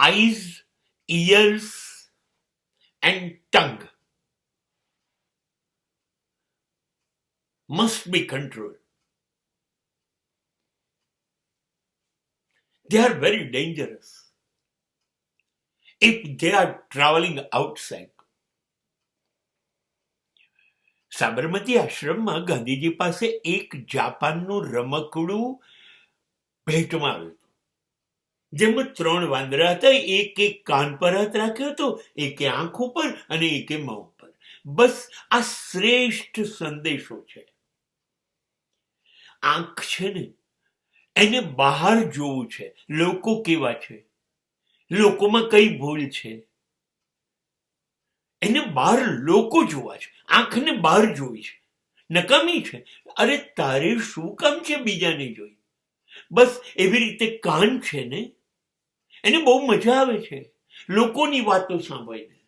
eyes, ears, and tongue must be controlled. They are very dangerous if they are traveling outside. Sabarmati આશ્રમમાં ગાંધીજી પાસે એક જાપાનનું રમકડું ભેટમાં આવ્યું હતું, જેમાં 3 વાંદરા હતા. એક કાન પર હાથ રાખ્યો હતો, એકે આંખ ઉપર અને એકે મોં ઉપર. બસ આ શ્રેષ્ઠ સંદેશો છે. આંખ છે ને, એને બહાર જોવું છે. લોકો કેવા છે, લોકોમાં કઈ ભૂલ છે, એને બહાર લોકો જોવા છે. આંખને બહાર જોવી છે. નકામી છે. અરે તારે શું કામ છે બીજાને જોઈ? બસ એવી રીતે કાન છે ને, એને બહુ મજા આવે છે લોકોની વાતો સાંભળીને.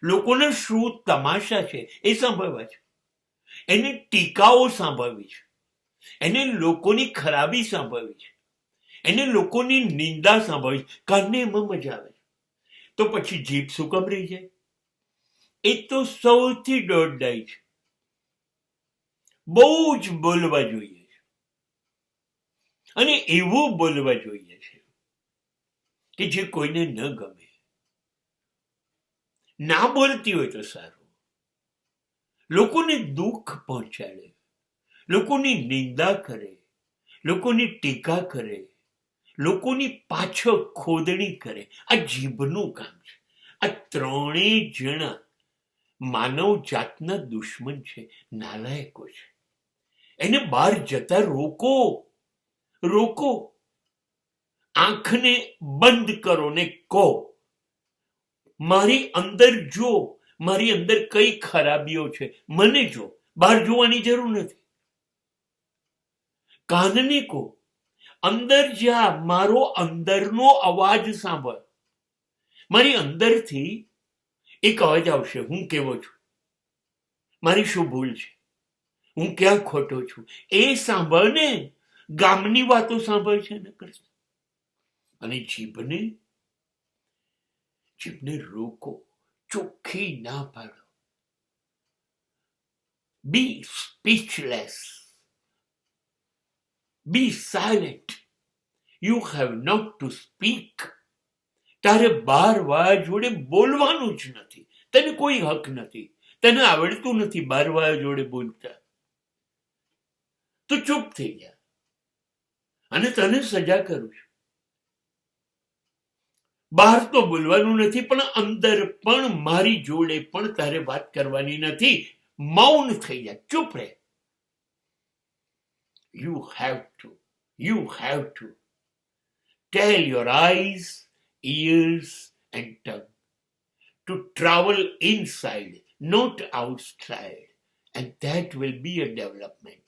લોકોના શું તમાશા છે એ સાંભળવા છે. એને ટીકાઓ સાંભળવી છે. એને લોકોની ખરાબી સાંભળવી છે. એને લોકોની નિંદા સાંભળવી. કાનને એમાં મજા આવે. તો પછી જીભ શું કામ રહી જાય? એ તો સૌથી દોડદાઈ છે. બહુ જ બોલવા જોઈએ છે, અને એવું બોલવા જોઈએ છે કે જે કોઈને ન ગમે. ના બોલતી હોય તો સારું. લોકોને દુઃખ પહોંચાડે, લોકોની નિંદા કરે, લોકોની ટીકા કરે, લોકોની પાછળ ખોદણી કરે. આ જીભનું કામ છે. આ 3 જણા માનવ જાતના દુશ્મન છે, નાલાયકો છે. એને બહાર જતા રોકો. આંખને બંધ કરો ને કહો, મારી અંદર જો, મારી અંદર કઈ ખરાબીઓ છે મને જો. બહાર જોવાની જરૂર નથી. કાનને કહો, અંદર જા, મારો અંદરનો અવાજ સાંભળ. મારી અંદરથી એક અવાજ આવશે, હું કેવો છું, મારી શું ભૂલ છે, હું ક્યાં ખોટો છું. એ સાંભળ ને. ગામની વાતો સાંભળ છે ને કરશે. અને જીભને રોકો, ચોખ્ખી ના પાડો. Be speechless, be silent. You have not to speak. તારે 12 વાળા જોડે બોલવાનું જ નથી. તને કોઈ હક નથી. તને આવડતું નથી 12 વાળા જોડે બોલતા. તો ચૂપ થઈ જા, અને તને સજા કરું છું. બહાર તો બોલવાનું નથી, પણ અંદર પણ મારી જોડે પણ તારે વાત કરવાની નથી. મૌન થઈ જા, ચૂપ રહે. You have to tell your eyes, ears and tongue to travel inside, not outside, and that will be a development.